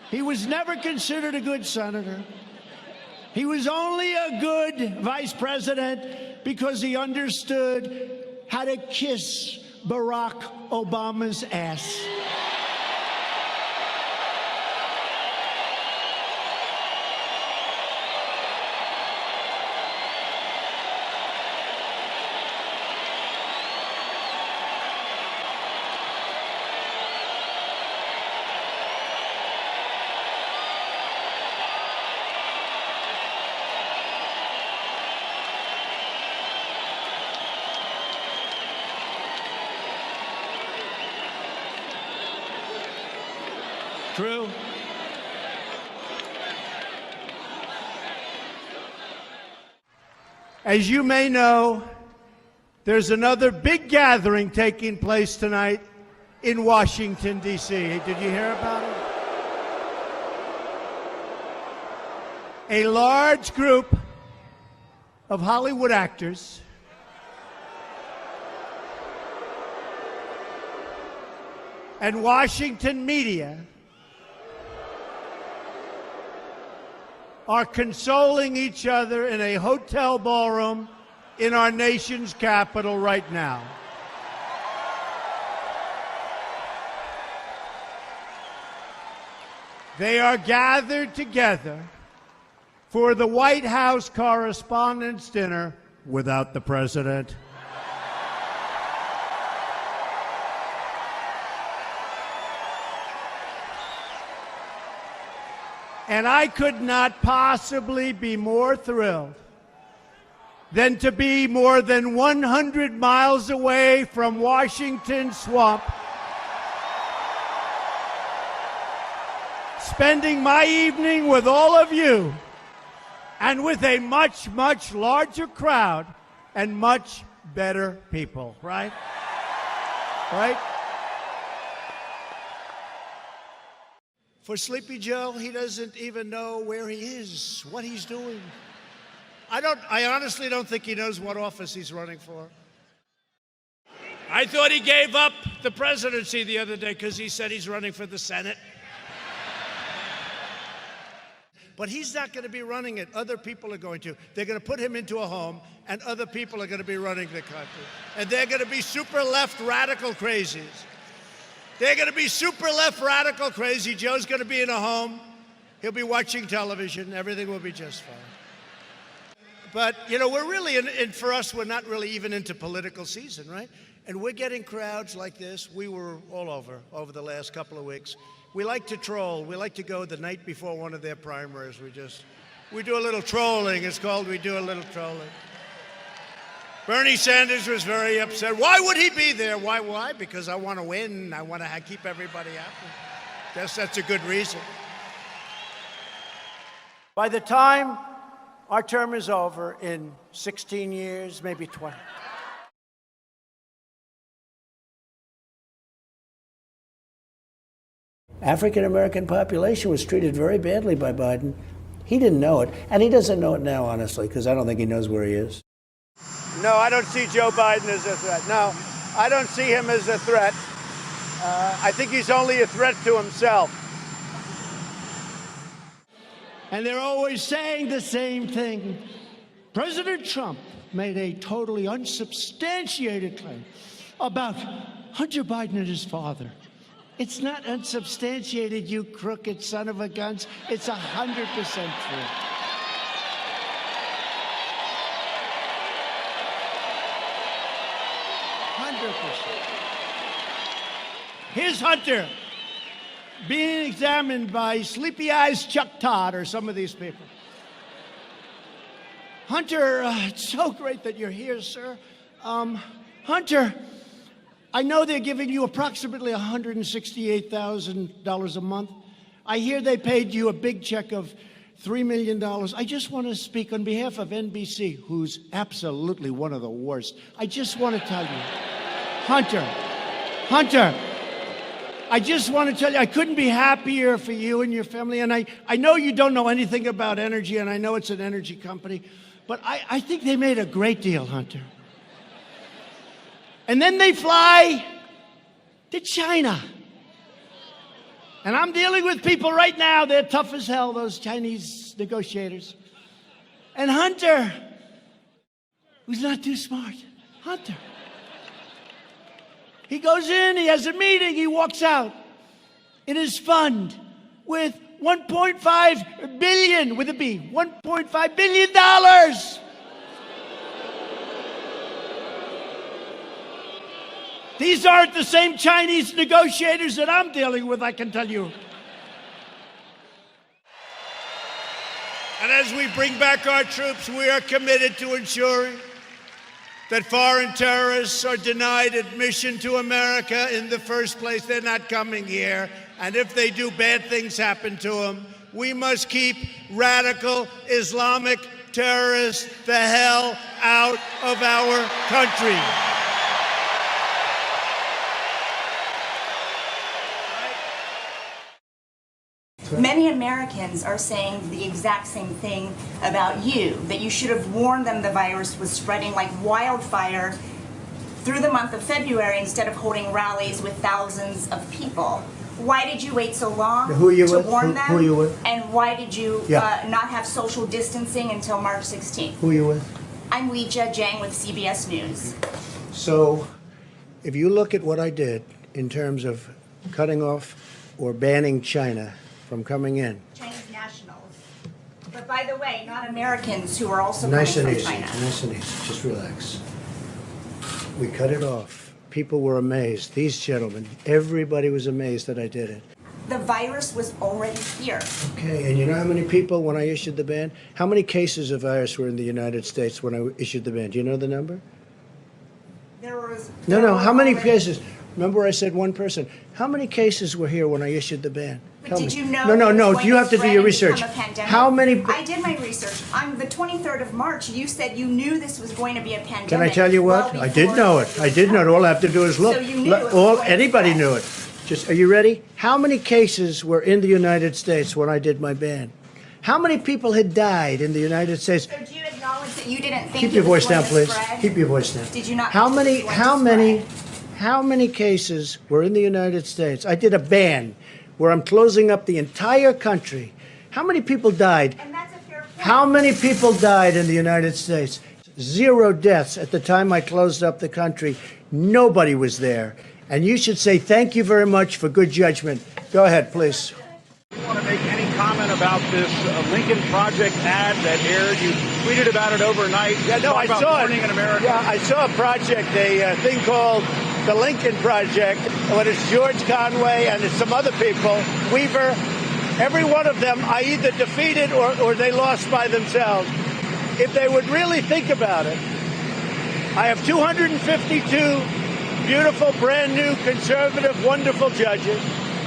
He was never considered a good senator. He was only a good vice president because he understood how to kiss Barack Obama's ass. True. As you may know, there's another big gathering taking place tonight in Washington, D.C. Did you hear about it? A large group of Hollywood actors and Washington media are consoling each other in a hotel ballroom in our nation's capital right now. They are gathered together for the White House Correspondents' Dinner without the president. And I could not possibly be more thrilled than to be more than 100 miles away from Washington Swamp, spending my evening with all of you and with a much, much larger crowd and much better people, right? Right? For Sleepy Joe, he doesn't even know where he is, what he's doing. I honestly don't think he knows what office he's running for. I thought he gave up the presidency the other day because he said he's running for the Senate. But he's not going to be running it. Other people are going to. They're going to put him into a home, and other people are going to be running the country. And they're going to be super left radical crazies. They're going to be super left radical crazy. Joe's going to be in a home. He'll be watching television. Everything will be just fine. But, you know, we're really, and for us, we're not really even into political season, right? And we're getting crowds like this. We were all over the last couple of weeks. We like to troll. We like to go the night before one of their primaries. We do a little trolling. It's called we do a little trolling. Bernie Sanders was very upset. Why would he be there? Why? Because I want to win. I want to keep everybody happy. Guess that's a good reason. By the time our term is over in 16 years, maybe 20. African-American population was treated very badly by Biden. He didn't know it, and he doesn't know it now, honestly, because I don't think he knows where he is. No, I don't see Joe Biden as a threat. No, I don't see him as a threat. I think he's only a threat to himself. And they're always saying the same thing. President Trump made a totally unsubstantiated claim about Hunter Biden and his father. It's not unsubstantiated, you crooked son of a guns. It's 100% true. Here's Hunter being examined by Sleepy Eyes Chuck Todd or some of these people. Hunter, it's so great that you're here, sir. Hunter, I know they're giving you approximately $168,000 a month. I hear they paid you a big check of $3 million. I just want to speak on behalf of NBC, who's absolutely one of the worst. I just want to tell you, Hunter, I just want to tell you, I couldn't be happier for you and your family. And I know you don't know anything about energy, and I know it's an energy company, but I think they made a great deal, Hunter. And then they fly to China. And I'm dealing with people right now, they're tough as hell, those Chinese negotiators. And Hunter, who's not too smart, Hunter. He goes in, he has a meeting, he walks out in his fund with 1.5 billion, with a B, $1.5 billion. These aren't the same Chinese negotiators that I'm dealing with, I can tell you. And as we bring back our troops, we are committed to ensuring that foreign terrorists are denied admission to America in the first place. They're not coming here. And if they do, bad things happen to them. We must keep radical Islamic terrorists the hell out of our country. Many Americans are saying the exact same thing about you, that you should have warned them the virus was spreading like wildfire through the month of February instead of holding rallies with thousands of people. Why did you wait so long to warn them? Who are you with? And why did you not have social distancing until March 16th? Who are you with? I'm Weijia Jiang with CBS News. So, if you look at what I did in terms of cutting off or banning China from coming in. Chinese nationals. But by the way, not Americans who are also Nice coming and from easy, China. nice and easy, just relax. We cut it off. People were amazed. These gentlemen, everybody was amazed that I did it. The virus was already here. Okay, and you know how many people, when I issued the ban, how many cases of virus were in the United States when I issued the ban? Do you know the number? How many cases? Remember I said one person. How many cases were here when I issued the ban? But did you know? No. You have to do your research. How many? I did my research. On the 23rd of March, you said you knew this was going to be a pandemic. Can I tell you what? I did know it. I did know it. All I have to do is look. So you knew Anybody knew it. Just, are you ready? How many cases were in the United States when I did my ban? How many people had died in the United States? So do you acknowledge that you didn't think Keep your voice down, please. Spread? Keep your voice down. Did you not? How many cases were in the United States? I did a ban where I'm closing up the entire country. How many people died? And that's a fair point. How many people died in the United States? 0 deaths at the time I closed up the country. Nobody was there. And you should say thank you very much for good judgment. Go ahead, please. Do you want to make any comment about this Lincoln Project ad that aired? You tweeted about it overnight. Yeah, no, I saw it. In America. Yeah, I saw a project, a thing called the Lincoln Project. When it's George Conway and it's some other people, Weaver, every one of them I either defeated or they lost by themselves. If they would really think about it, I have 252 beautiful, brand new, conservative, wonderful judges,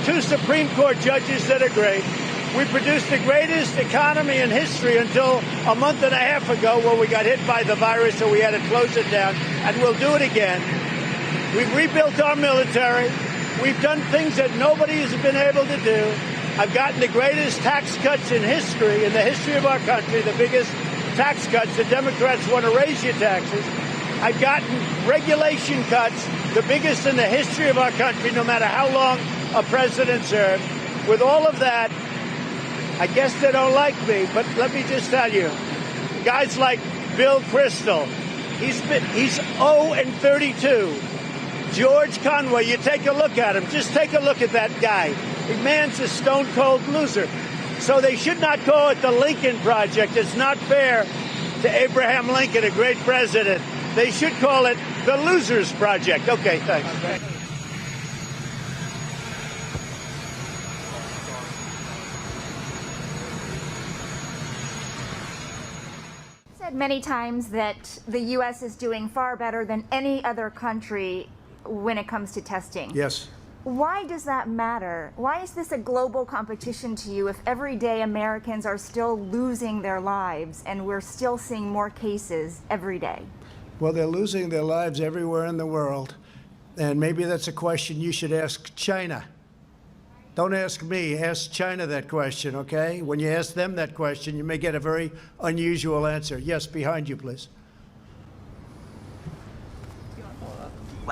2 Supreme Court judges that are great. We produced the greatest economy in history until a month and a half ago when we got hit by the virus, so we had to close it down, and we'll do it again. We've rebuilt our military. We've done things that nobody has been able to do. I've gotten the greatest tax cuts in history, in the history of our country, the biggest tax cuts. The Democrats want to raise your taxes. I've gotten regulation cuts, the biggest in the history of our country, no matter how long a president served. With all of that, I guess they don't like me, but let me just tell you, guys like Bill Kristol, he's 0-32. George Conway, you take a look at him. Just take a look at that guy. The man's a stone-cold loser. So they should not call it the Lincoln Project. It's not fair to Abraham Lincoln, a great president. They should call it the Losers Project. Okay, thanks. Said many times that the U.S. is doing far better than any other country when it comes to testing. Yes. Why does that matter? Why is this a global competition to you if every day Americans are still losing their lives and we're still seeing more cases every day? Well, they're losing their lives everywhere in the world. And maybe that's a question you should ask China. Don't ask me, ask China that question, okay? When you ask them that question, you may get a very unusual answer. Yes, behind you, please.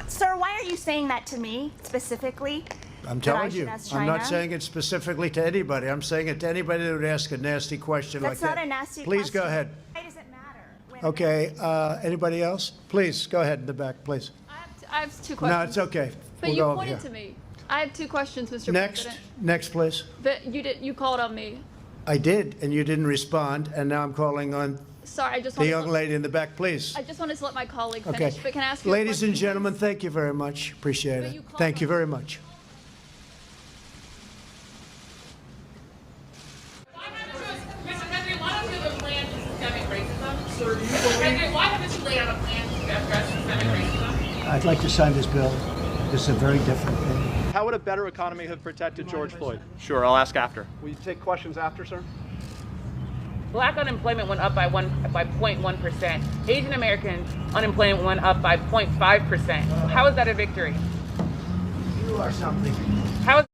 Sir, why are you saying that to me specifically? I'm that I telling should you. ask I'm not China? saying it specifically to anybody. I'm saying it to anybody that would ask a nasty question That's like that. not a nasty Please question. go ahead. Why does it matter? when Okay, anybody else? Please, go ahead in the back, please. I have two questions. No, it's okay. But We'll you go over pointed here. to me. I have two questions, Mr. Next, President. next, please. But you called on me. I did, and you didn't respond, and now I'm calling on Sorry, I just the wanted young to, lady in the back, please. I just wanted to let my colleague Okay. finish. But can I ask you a Ladies and question, gentlemen, please? thank you very much. Appreciate But it. you called Thank you on- very much. Why haven't you laid out a plan to address systemic racism? I'd like to sign this bill. This is a very different thing. How would a better economy have protected George Floyd? Sure, I'll ask after. Will you take questions after, sir? Black unemployment went up by 0.1%. Asian American unemployment went up by 0.5%. How is that a victory? You are something. How is